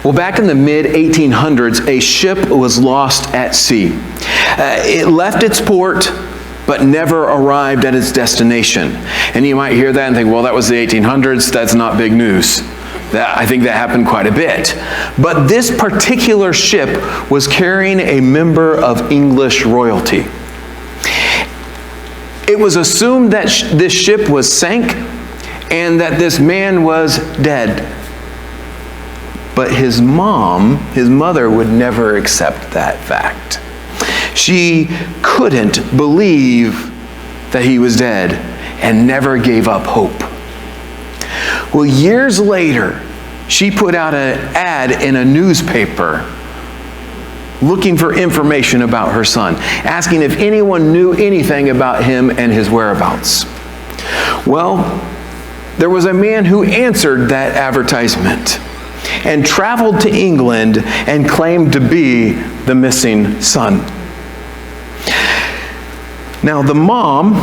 Well, back in the mid-1800s, a ship was lost at sea. It left its port, but never arrived at its destination. And you might hear that and think, well, that was the 1800s, that's not big news. I think that happened quite a bit. But this particular ship was carrying a member of English royalty. It was assumed that this ship was sank and that this man was dead. But his mother, would never accept that fact. She couldn't believe that he was dead and never gave up hope. Well, years later, she put out an ad in a newspaper looking for information about her son, asking if anyone knew anything about him and his whereabouts. Well, there was a man who answered that advertisement and traveled to England and claimed to be the missing son. Now, the mom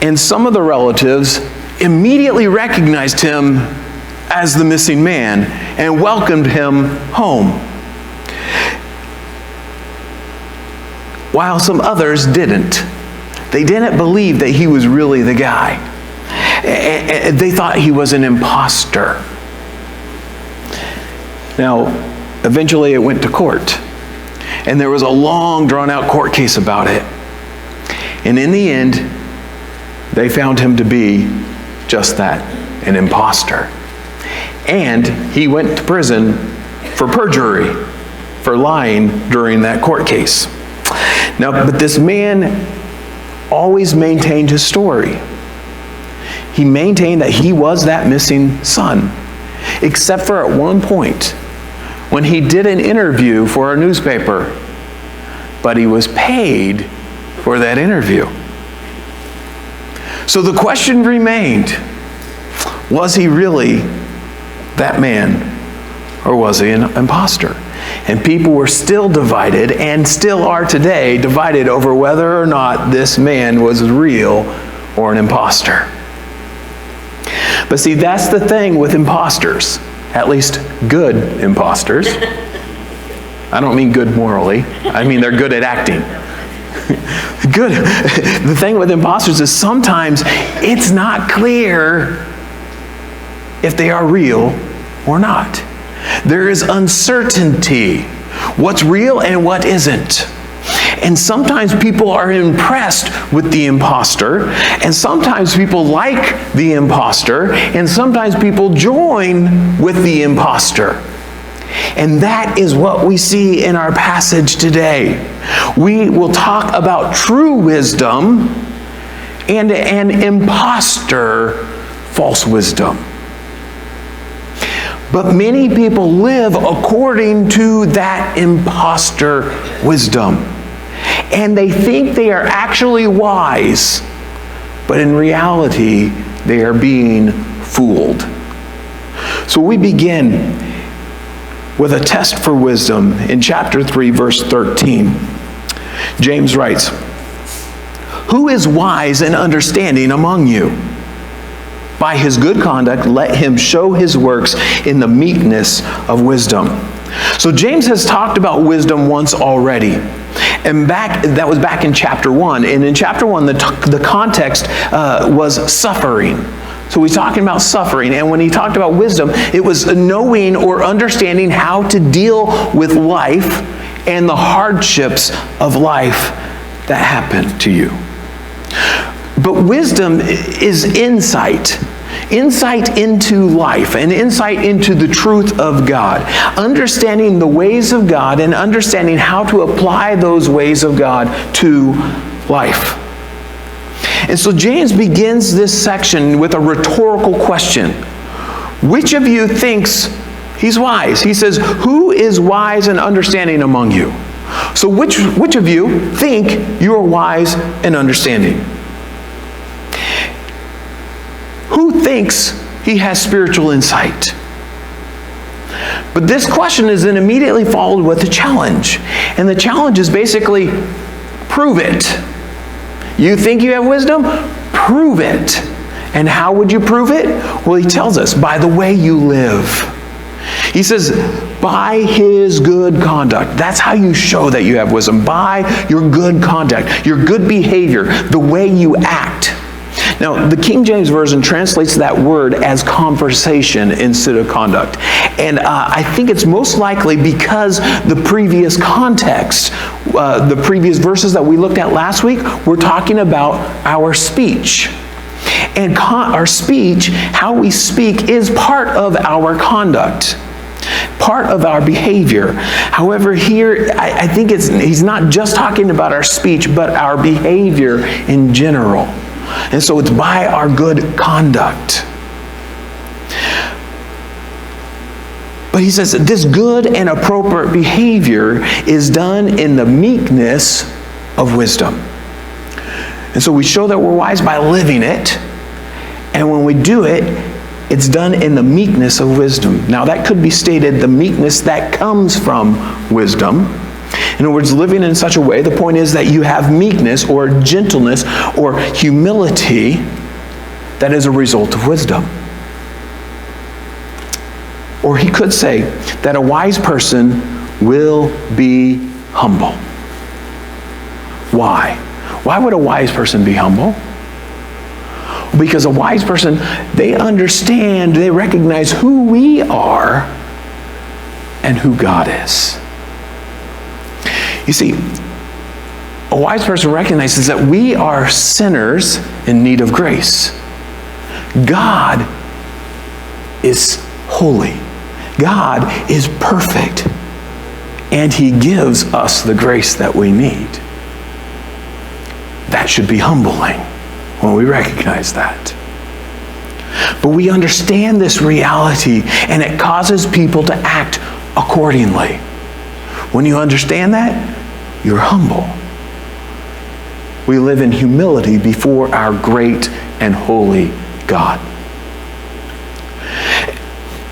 and some of the relatives immediately recognized him as the missing man and welcomed him home, while some others didn't. They didn't believe that he was really the guy. They thought he was an imposter. Now, eventually it went to court, and there was a long, drawn-out court case about it. And in the end, they found him to be just that, an imposter. And he went to prison for perjury, for lying during that court case. Now, but this man always maintained his story. He maintained that he was that missing son, except for at one point when he did an interview for a newspaper, but he was paid for that interview. So the question remained, was he really that man, or was he an imposter? And people were still divided, and still are today, divided over whether or not this man was real or an imposter. But see, that's the thing with imposters, at least good imposters. I don't mean good morally, I mean they're good at acting. Good. The thing with imposters is sometimes it's not clear if they are real or not. There is uncertainty. What's real and what isn't. And sometimes people are impressed with the imposter, and sometimes people like the imposter, and sometimes people join with the imposter. And that is what we see in our passage today. We will talk about true wisdom and an imposter false wisdom. But many people live according to that imposter wisdom. And they think they are actually wise, but in reality, they are being fooled. So we begin with a test for wisdom in chapter 3, verse 13. James writes, "Who is wise and understanding among you? By his good conduct, let him show his works in the meekness of wisdom." So James has talked about wisdom once already. And that was back in chapter 1. And in chapter 1, the context was suffering. So he's talking about suffering. And when he talked about wisdom, it was knowing or understanding how to deal with life and the hardships of life that happen to you. But wisdom is insight. Insight into life and insight into the truth of God. Understanding the ways of God and understanding how to apply those ways of God to life. And so James begins this section with a rhetorical question. Which of you thinks he's wise? He says, who is wise and understanding among you? So which of you think you are wise and understanding? Who thinks he has spiritual insight? But this question is then immediately followed with a challenge. And the challenge is basically, prove it. You think you have wisdom? Prove it. And how would you prove it? Well, he tells us, by the way you live. He says, by his good conduct. That's how you show that you have wisdom, by your good conduct, your good behavior, the way you act. Now, the King James Version translates that word as conversation instead of conduct. And I think it's most likely because the previous context, the previous verses that we looked at last week, we're talking about our speech. And our speech, how we speak, is part of our conduct, part of our behavior. However, here, I think he's not just talking about our speech, but our behavior in general. And so it's by our good conduct. But he says that this good and appropriate behavior is done in the meekness of wisdom. And so we show that we're wise by living it. And when we do it, it's done in the meekness of wisdom. Now that could be stated, the meekness that comes from wisdom. In other words, living in such a way, the point is that you have meekness or gentleness or humility that is a result of wisdom. Or he could say that a wise person will be humble. Why? Why would a wise person be humble? Because a wise person, they understand, they recognize who we are and who God is. You see, a wise person recognizes that we are sinners in need of grace. God is holy. God is perfect. And he gives us the grace that we need. That should be humbling when we recognize that. But we understand this reality, and it causes people to act accordingly. When you understand that, you're humble. We live in humility before our great and holy God.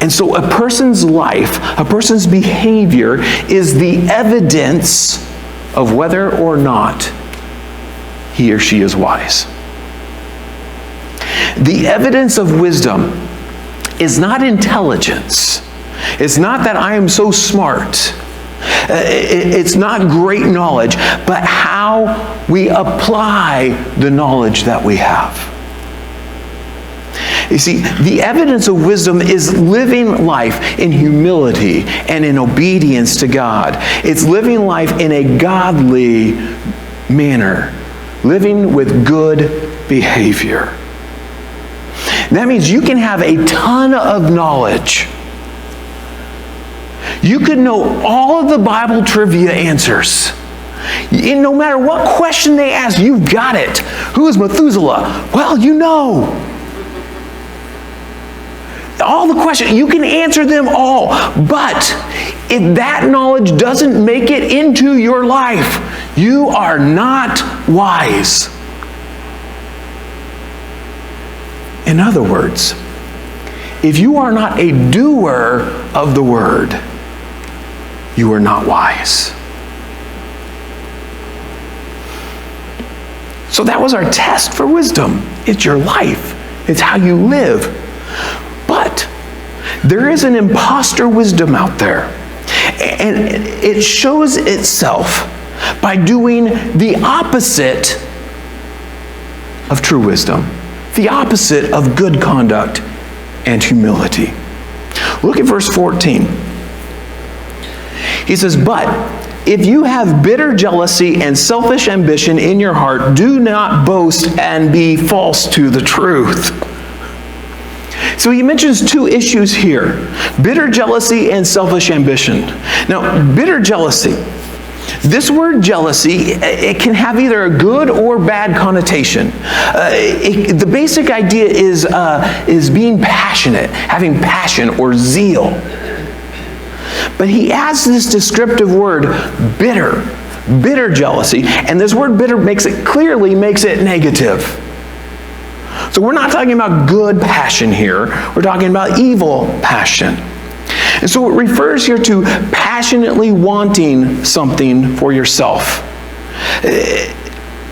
And so a person's life, a person's behavior is the evidence of whether or not he or she is wise. The evidence of wisdom is not intelligence. It's not that I am so smart. It's not great knowledge, but how we apply the knowledge that we have. You see, the evidence of wisdom is living life in humility and in obedience to God. It's living life in a godly manner, living with good behavior. That means you can have a ton of knowledge. You could know all of the Bible trivia answers. And no matter what question they ask, you've got it. Who is Methuselah? Well, you know. All the questions, you can answer them all. But if that knowledge doesn't make it into your life, you are not wise. In other words, if you are not a doer of the word, you are not wise. So that was our test for wisdom. It's your life. It's how you live. But there is an imposter wisdom out there. And it shows itself by doing the opposite of true wisdom. The opposite of good conduct and humility. Look at verse 14. He says, "But if you have bitter jealousy and selfish ambition in your heart, do not boast and be false to the truth." So he mentions two issues here: bitter jealousy and selfish ambition. Now, bitter jealousy. This word jealousy, it can have either a good or bad connotation. The basic idea is being passionate, having passion or zeal. But he adds this descriptive word, bitter jealousy. And this word bitter clearly makes it negative. So we're not talking about good passion here. We're talking about evil passion. And so it refers here to passionately wanting something for yourself.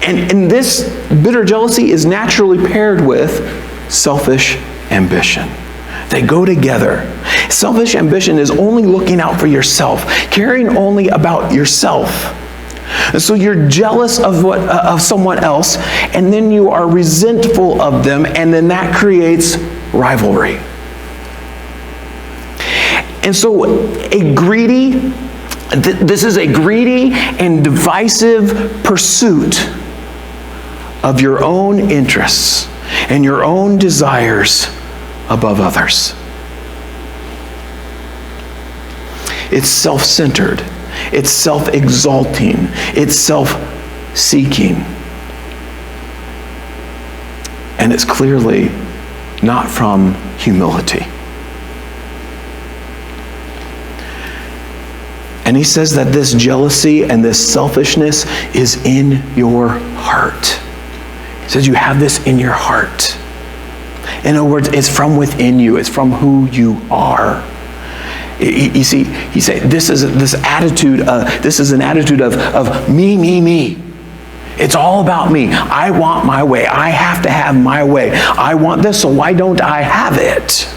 And this bitter jealousy is naturally paired with selfish ambition. They go together. Selfish ambition is only looking out for yourself, caring only about yourself. And so you're jealous of someone else, and then you are resentful of them, and then that creates rivalry. And so this is a greedy and divisive pursuit of your own interests and your own desires above others. It's self-centered. It's self-exalting. It's self-seeking. And it's clearly not from humility. And he says that this jealousy and this selfishness is in your heart. He says you have this in your heart. In other words, it's from within you. It's from who you are. You see, he said this is an attitude of me, me, me. It's all about me. I want my way. I have to have my way. I want this, so why don't I have it?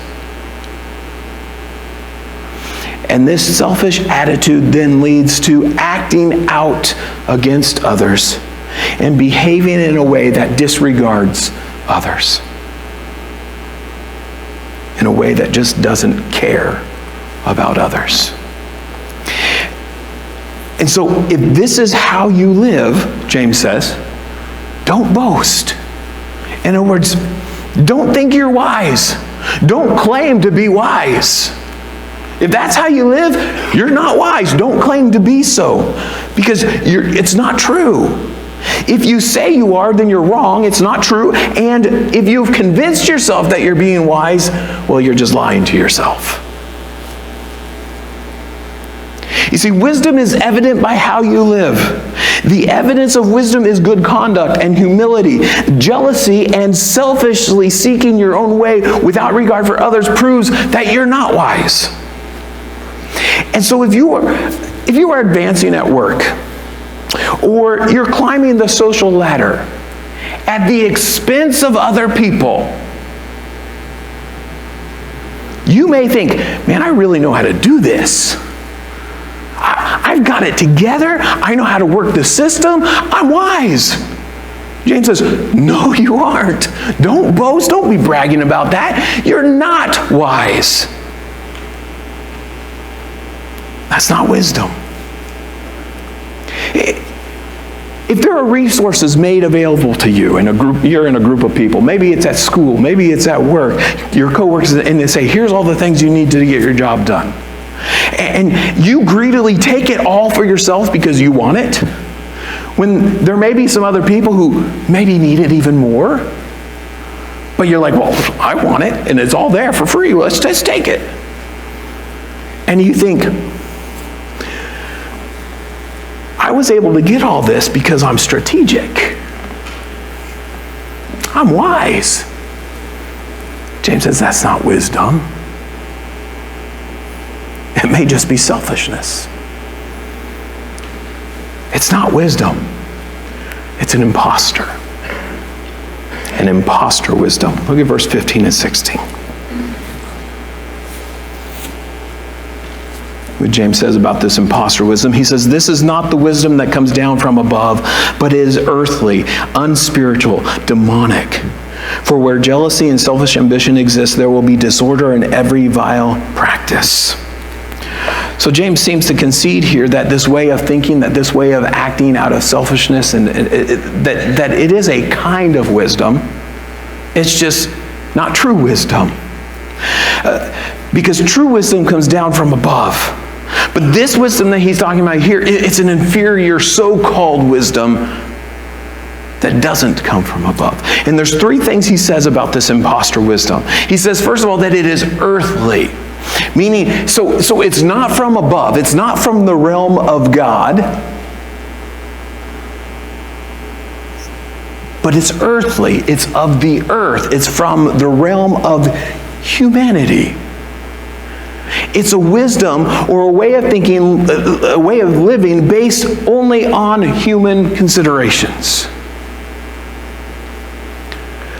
And this selfish attitude then leads to acting out against others and behaving in a way that disregards others, in a way that just doesn't care about others. And so if this is how you live, James says, don't boast. In other words, don't think you're wise. Don't claim to be wise. If that's how you live, you're not wise. Don't claim to be so, because it's not true. If you say you are, then you're wrong. It's not true. And if you've convinced yourself that you're being wise, well, you're just lying to yourself. You see, wisdom is evident by how you live. The evidence of wisdom is good conduct and humility. Jealousy and selfishly seeking your own way without regard for others proves that you're not wise. And so if you are advancing at work, or you're climbing the social ladder at the expense of other people, you may think, man, I really know how to do this. I've got it together. I know how to work the system. I'm wise. James says, no, you aren't. Don't boast. Don't be bragging about that. You're not wise. That's not wisdom. If there are resources made available to you in a group, you're in a group of people, maybe it's at school, maybe it's at work, your coworkers, and they say, here's all the things you need to get your job done. And you greedily take it all for yourself because you want it, when there may be some other people who maybe need it even more. But you're like, well, I want it, and it's all there for free. Let's just take it. And you think, I was able to get all this because I'm strategic. I'm wise. James says that's not wisdom. It may just be selfishness. It's not wisdom. It's an imposter. An imposter wisdom. Look at verse 15 and 16. What James says about this imposter wisdom, he says, this is not the wisdom that comes down from above, but is earthly, unspiritual, demonic. For where jealousy and selfish ambition exist, there will be disorder in every vile practice. So James seems to concede here that this way of thinking, that this way of acting out of selfishness, and that it is a kind of wisdom. It's just not true wisdom. Because true wisdom comes down from above. But this wisdom that he's talking about here, it's an inferior so-called wisdom that doesn't come from above. And there's three things he says about this imposter wisdom. He says, first of all, that it is earthly. Meaning, so it's not from above. It's not from the realm of God. But it's earthly. It's of the earth. It's from the realm of humanity. It's a wisdom or a way of thinking, a way of living based only on human considerations.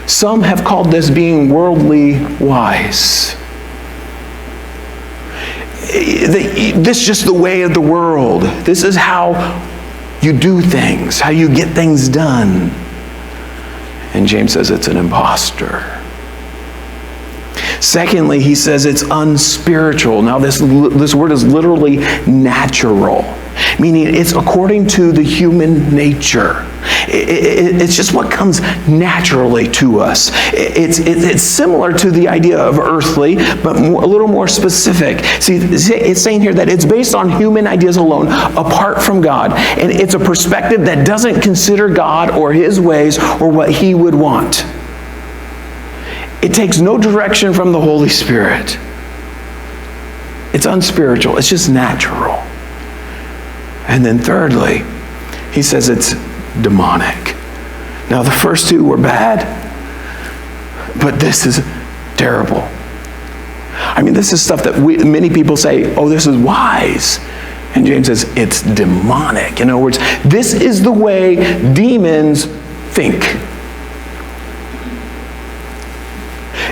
Some have called this being worldly wise. This is just the way of the world. This is how you do things, how you get things done. And James says it's an impostor. Secondly, he says it's unspiritual. Now, this word is literally natural, meaning it's according to the human nature. It's just what comes naturally to us. It's similar to the idea of earthly, but a little more specific. See, it's saying here that it's based on human ideas alone, apart from God. And it's a perspective that doesn't consider God or his ways or what he would want. It takes no direction from the Holy Spirit. It's unspiritual. It's just natural. And then thirdly, he says it's demonic. Now, the first two were bad, but this is terrible. I mean, this is stuff that many people say, oh, this is wise. And James says it's demonic. In other words, this is the way demons think.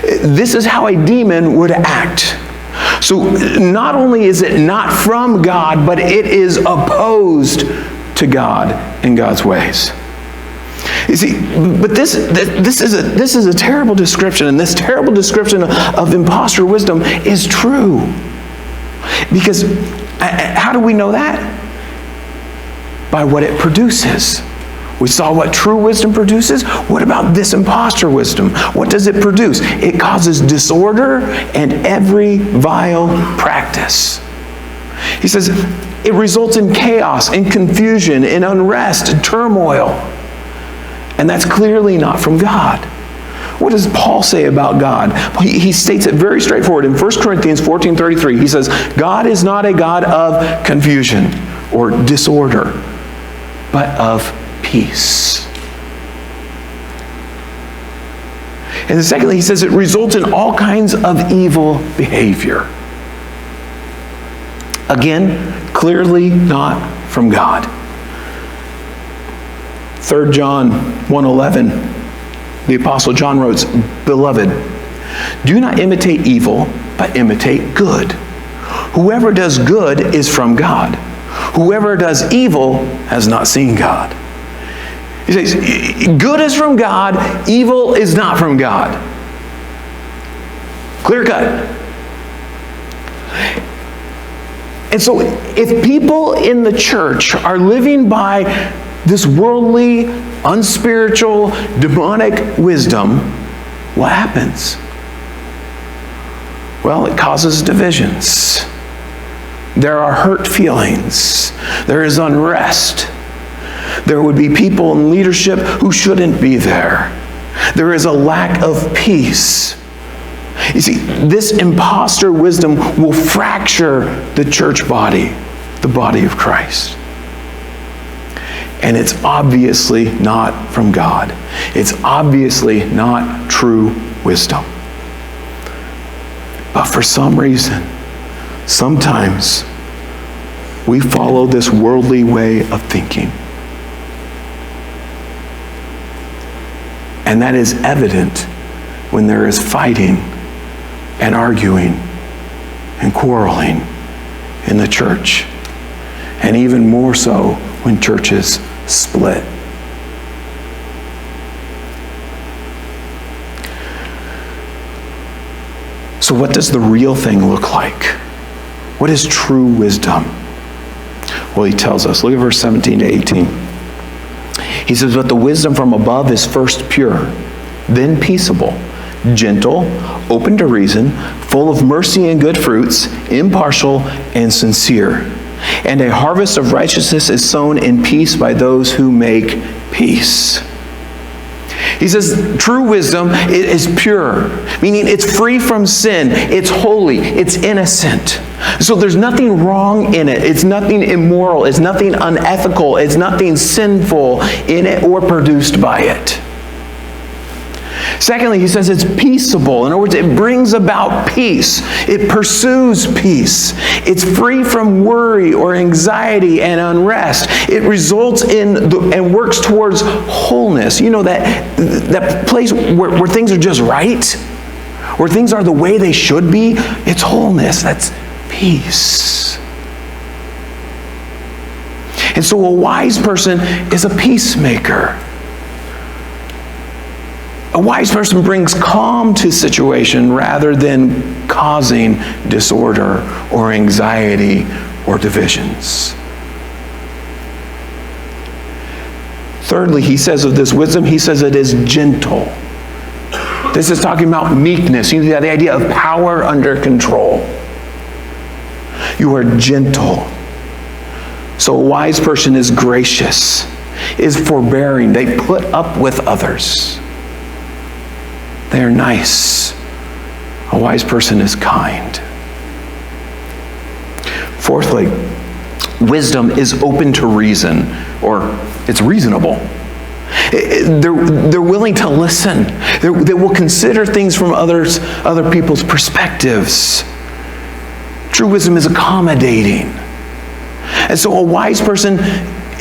This is how a demon would act. So not only is it not from God, but it is opposed to God and God's ways. You see, but this is a terrible description, and this terrible description of imposter wisdom is true. Because how do we know that? By what it produces. We saw what true wisdom produces. What about this imposter wisdom? What does it produce? It causes disorder and every vile practice. He says it results in chaos, in confusion, in unrest, in turmoil. And that's clearly not from God. What does Paul say about God? He states it very straightforward. In 1 Corinthians 14:33, he says, God is not a God of confusion or disorder, but of peace. And then secondly, he says it results in all kinds of evil behavior. Again, clearly not from God. 3 John 1:11, the Apostle John wrote, Beloved, do not imitate evil, but imitate good. Whoever does good is from God. Whoever does evil has not seen God. He says, good is from God, evil is not from God. Clear cut. And so if people in the church are living by this worldly, unspiritual, demonic wisdom, what happens? Well, it causes divisions. There are hurt feelings. There is unrest. There would be people in leadership who shouldn't be there. There is a lack of peace. You see, this imposter wisdom will fracture the church body, the body of Christ. And it's obviously not from God. It's obviously not true wisdom. But for some reason, sometimes we follow this worldly way of thinking. And that is evident when there is fighting and arguing and quarreling in the church. And even more so when churches split. So what does the real thing look like? What is true wisdom? Well, he tells us. Look at verse 17 to 18. He says, but the wisdom from above is first pure, then peaceable, gentle, open to reason, full of mercy and good fruits, impartial and sincere. And a harvest of righteousness is sown in peace by those who make peace. He says true wisdom is pure, meaning it's free from sin, it's holy, it's innocent. So there's nothing wrong in it. It's nothing immoral, it's nothing unethical, it's nothing sinful in it or produced by it. Secondly, he says it's peaceable. In other words, it brings about peace. It pursues peace. It's free from worry or anxiety and unrest. It results in and works towards wholeness. You know, that place where things are just right, where things are the way they should be, it's wholeness. That's peace. And so a wise person is a peacemaker. A wise person brings calm to a situation rather than causing disorder or anxiety or divisions. Thirdly, he says of this wisdom, he says it is gentle. This is talking about meekness. You know, the idea of power under control. You are gentle. So a wise person is gracious, is forbearing. They put up with others. They are nice. A wise person is kind. Fourthly, wisdom is open to reason, or it's reasonable. They're willing to listen. They will consider things from other people's perspectives. True wisdom is accommodating. And so a wise person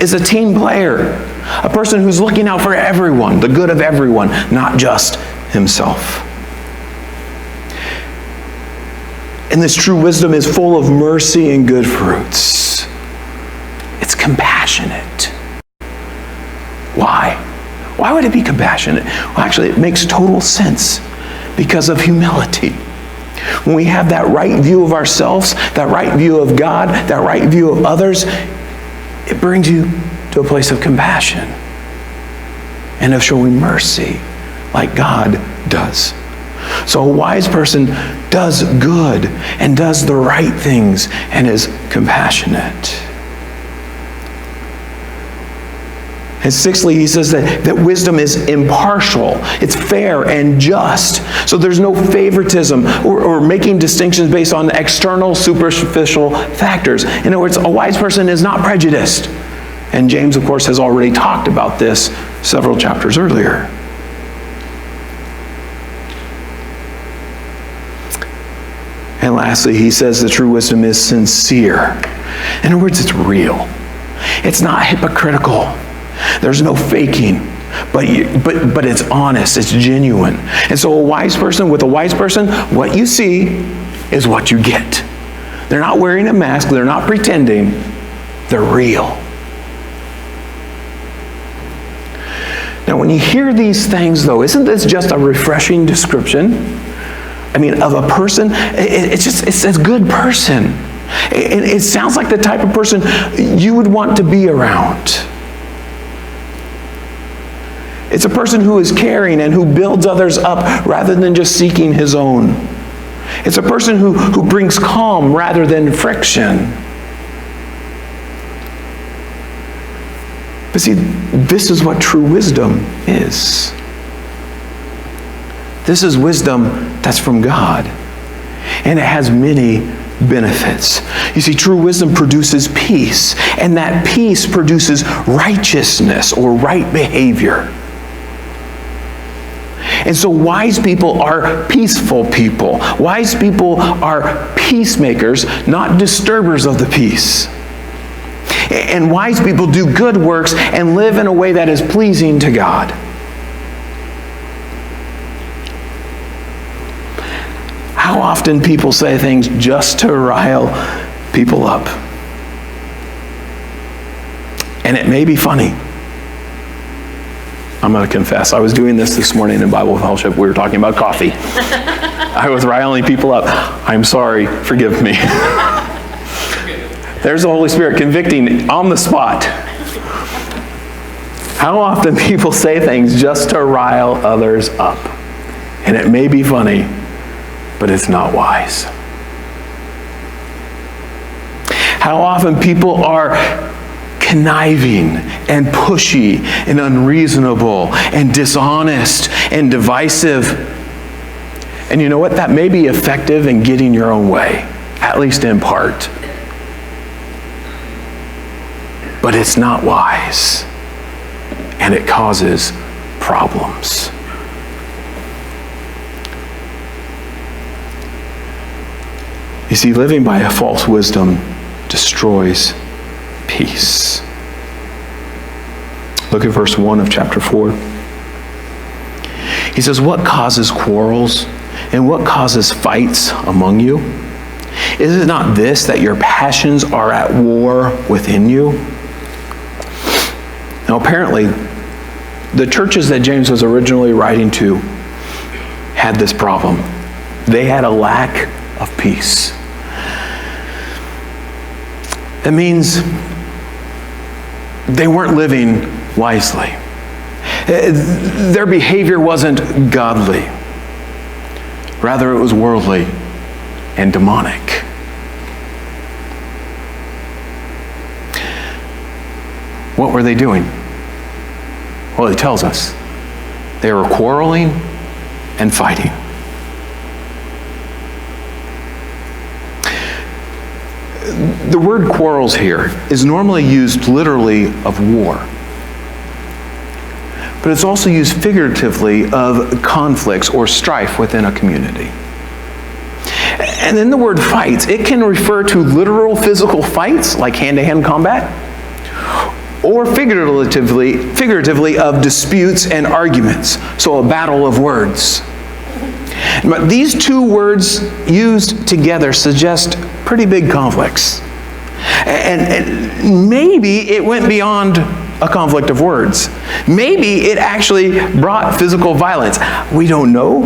is a team player, a person who's looking out for everyone, the good of everyone, not just himself. And this true wisdom is full of mercy and good fruits. It's compassionate. Why? Why would it be compassionate? Well, actually, it makes total sense because of humility. When we have that right view of ourselves, that right view of God, that right view of others, it brings you to a place of compassion and of showing mercy like God does. So a wise person does good and does the right things and is compassionate. And sixthly, he says that wisdom is impartial. It's fair and just. So there's no favoritism or making distinctions based on external, superficial factors. In other words, a wise person is not prejudiced. And James, of course, has already talked about this several chapters earlier. And lastly, he says the true wisdom is sincere. In other words, it's real. It's not hypocritical. There's no faking, but it's honest, it's genuine. And so with a wise person, what you see is what you get. They're not wearing a mask, they're not pretending, they're real. Now when you hear these things though, isn't this just a refreshing description? I mean, of a person, it says good person. It sounds like the type of person you would want to be around. It's a person who is caring and who builds others up rather than just seeking his own. It's a person who brings calm rather than friction. But see, this is what true wisdom is. This is wisdom that's from God. And it has many benefits. You see, true wisdom produces peace. And that peace produces righteousness or right behavior. And so wise people are peaceful people. Wise people are peacemakers, not disturbers of the peace. And wise people do good works and live in a way that is pleasing to God. How often people say things just to rile people up. And it may be funny. I'm going to confess, I was doing this morning in Bible Fellowship. We were talking about coffee. I was riling people up. I'm sorry, forgive me. There's the Holy Spirit convicting on the spot. How often people say things just to rile others up. And it may be funny, but it's not wise. How often people are conniving and pushy and unreasonable and dishonest and divisive. And you know what? That may be effective in getting your own way, at least in part. But it's not wise. And it causes problems. You see, living by a false wisdom destroys peace. Look at verse 1 of chapter 4. He says, "What causes quarrels and what causes fights among you? Is it not this, that your passions are at war within you? Now, apparently, the churches that James was originally writing to had this problem. They had a lack of peace. That means they weren't living wisely. Their behavior wasn't godly. Rather, it was worldly and demonic. What were they doing? Well, it tells us. They were quarreling and fighting. The word quarrels here is normally used literally of war, but it's also used figuratively of conflicts or strife within a community. And then the word fights, it can refer to literal physical fights like hand-to-hand combat, or figuratively of disputes and arguments, so a battle of words. But these two words used together suggest pretty big conflicts. And maybe it went beyond a conflict of words. Maybe it actually brought physical violence. We don't know.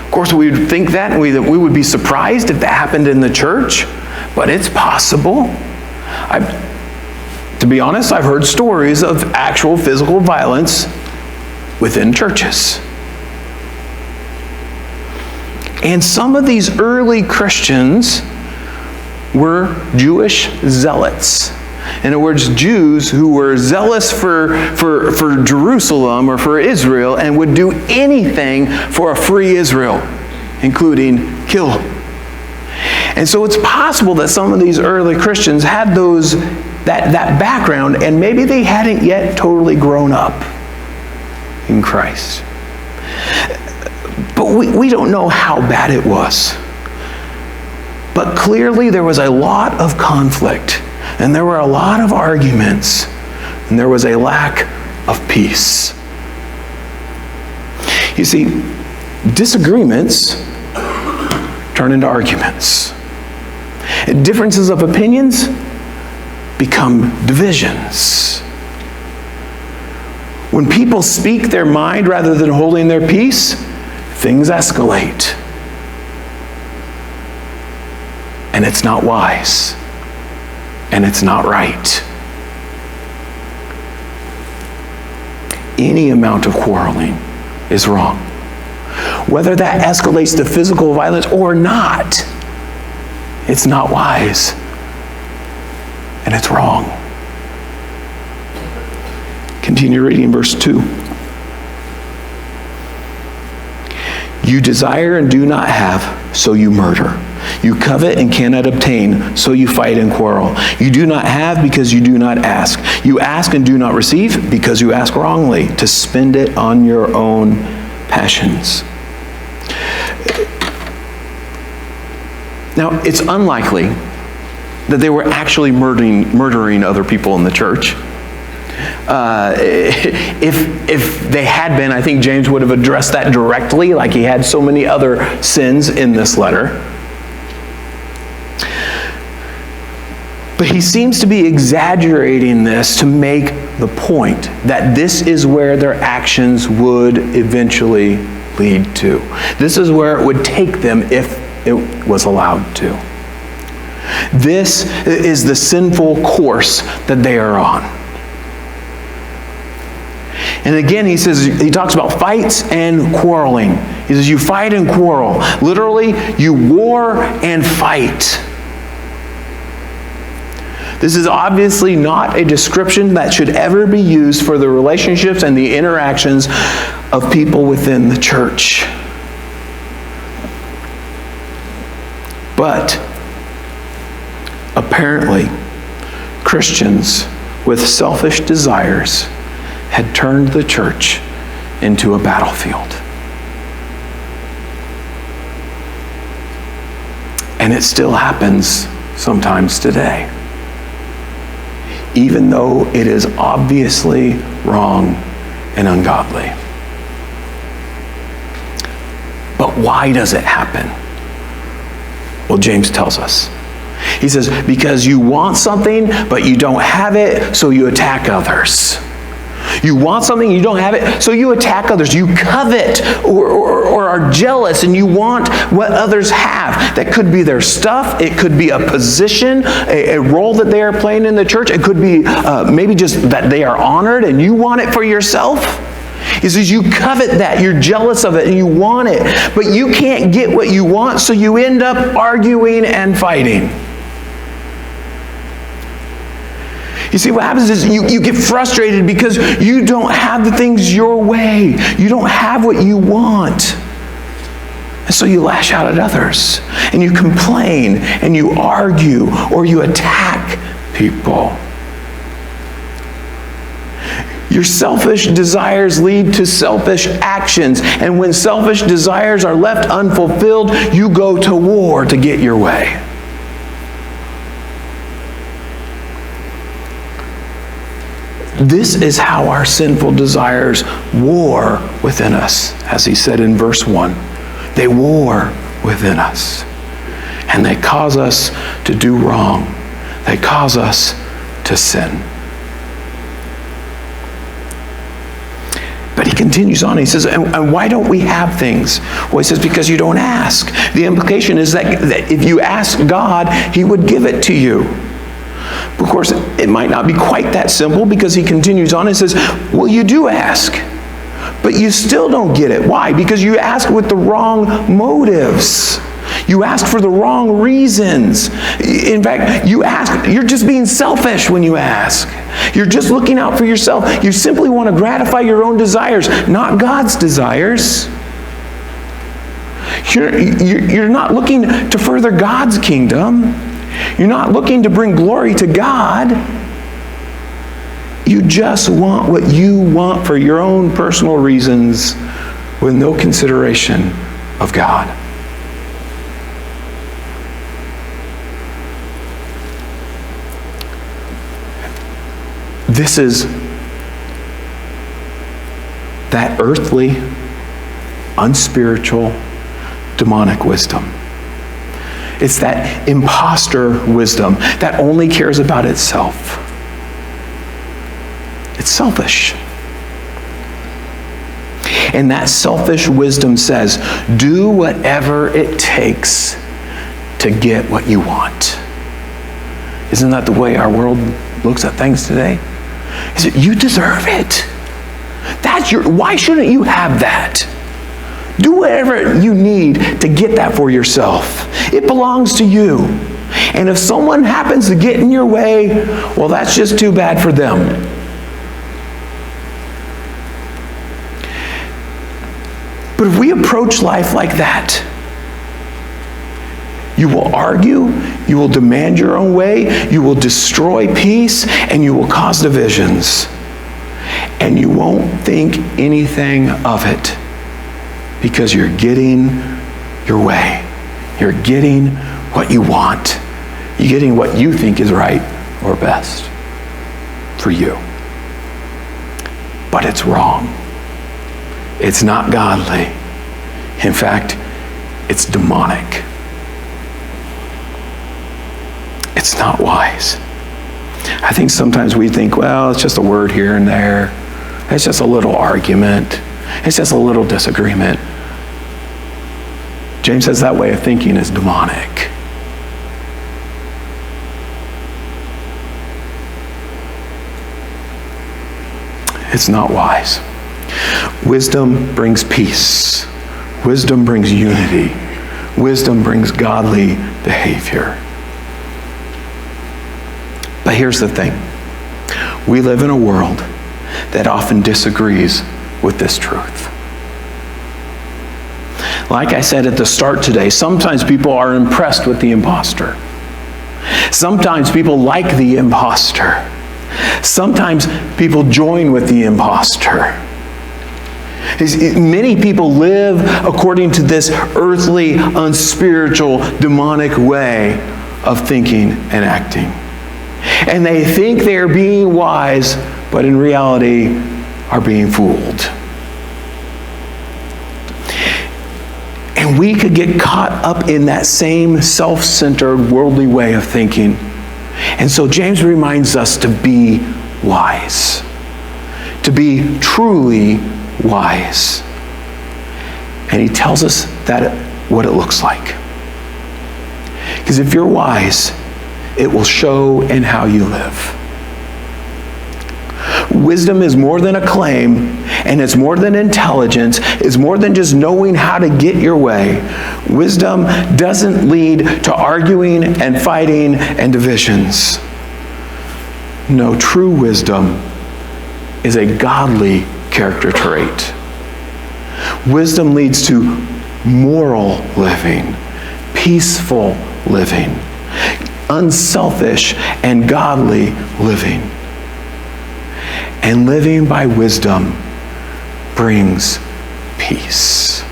Of course, we would think that, and we would be surprised if that happened in the church, but it's possible. To be honest, I've heard stories of actual physical violence within churches. And some of these early Christians were Jewish zealots. In other words, Jews who were zealous for Jerusalem or for Israel and would do anything for a free Israel, including kill. And so it's possible that some of these early Christians had that background, and maybe they hadn't yet totally grown up in Christ. But we don't know how bad it was. But clearly there was a lot of conflict, and there were a lot of arguments, and there was a lack of peace. You see, disagreements turn into arguments. Differences of opinions become divisions. When people speak their mind rather than holding their peace, things escalate. And it's not wise. And it's not right. Any amount of quarreling is wrong. Whether that escalates to physical violence or not, it's not wise. And it's wrong. Continue reading verse 2. You desire and do not have, so you murder. You covet and cannot obtain, so you fight and quarrel. You do not have because you do not ask. You ask and do not receive because you ask wrongly, to spend it on your own passions. Now, it's unlikely that they were actually murdering other people in the church. If they had been, I think James would have addressed that directly, like he had so many other sins in this letter. But he seems to be exaggerating this to make the point that this is where their actions would eventually lead to. This is where it would take them if it was allowed to. This is the sinful course that they are on. And again, he talks about fights and quarreling. He says, you fight and quarrel. Literally, you war and fight. This is obviously not a description that should ever be used for the relationships and the interactions of people within the church. But apparently, Christians with selfish desires had turned the church into a battlefield. And it still happens sometimes today, even though it is obviously wrong and ungodly. But why does it happen? Well, James tells us. He says, because you want something, but you don't have it, so you attack others. You want something, you don't have it, so you attack others. You covet or are jealous, and you want what others have. That could be their stuff. It could be a position, a role that they are playing in the church. It could be maybe just that they are honored, and you want it for yourself. He says you covet that, you're jealous of it, and you want it, but you can't get what you want, so you end up arguing and fighting. You see, what happens is you get frustrated because you don't have the things your way. You don't have what you want. And so you lash out at others, and you complain, and you argue, or you attack people. Your selfish desires lead to selfish actions, and when selfish desires are left unfulfilled, you go to war to get your way. This is how our sinful desires war within us, as he said in verse 1. They war within us, and they cause us to do wrong. They cause us to sin. But he continues on. He says, and why don't we have things? Well, he says, because you don't ask. The implication is that if you ask God, he would give it to you. Of course, it might not be quite that simple, because he continues on and says, well, you do ask, but you still don't get it. Why? Because you ask with the wrong motives. You ask for the wrong reasons. In fact, you're just being selfish when you ask. You're just looking out for yourself. You simply want to gratify your own desires, not God's desires. You're not looking to further God's kingdom. You're not looking to bring glory to God. You just want what you want for your own personal reasons with no consideration of God. This is that earthly, unspiritual, demonic wisdom. It's that imposter wisdom that only cares about itself. It's selfish. And that selfish wisdom says, do whatever it takes to get what you want. Isn't that the way our world looks at things today? Is it, you deserve it. Why shouldn't you have that? Do whatever you need to get that for yourself. It belongs to you. And if someone happens to get in your way, well, that's just too bad for them. But if we approach life like that, you will argue, you will demand your own way, you will destroy peace, and you will cause divisions. And you won't think anything of it, because you're getting your way. You're getting what you want. You're getting what you think is right or best for you. But it's wrong. It's not godly. In fact, it's demonic. It's not wise. I think sometimes we think, well, it's just a word here and there. It's just a little argument. It's just a little disagreement. James says that way of thinking is demonic. It's not wise. Wisdom brings peace. Wisdom brings unity. Wisdom brings godly behavior. But here's the thing. We live in a world that often disagrees with this truth. Like I said at the start today, sometimes people are impressed with the imposter. Sometimes people like the imposter. Sometimes people join with the imposter. Many people live according to this earthly, unspiritual, demonic way of thinking and acting. And they think they are being wise, but in reality are being fooled. And we could get caught up in that same self-centered, worldly way of thinking. And so James reminds us to be wise, to be truly wise. And he tells us what it looks like. Because if you're wise, it will show in how you live. Wisdom is more than a claim, and it's more than intelligence. It's more than just knowing how to get your way. Wisdom doesn't lead to arguing and fighting and divisions. No, true wisdom is a godly character trait. Wisdom leads to moral living, peaceful living, unselfish and godly living. And living by wisdom brings peace.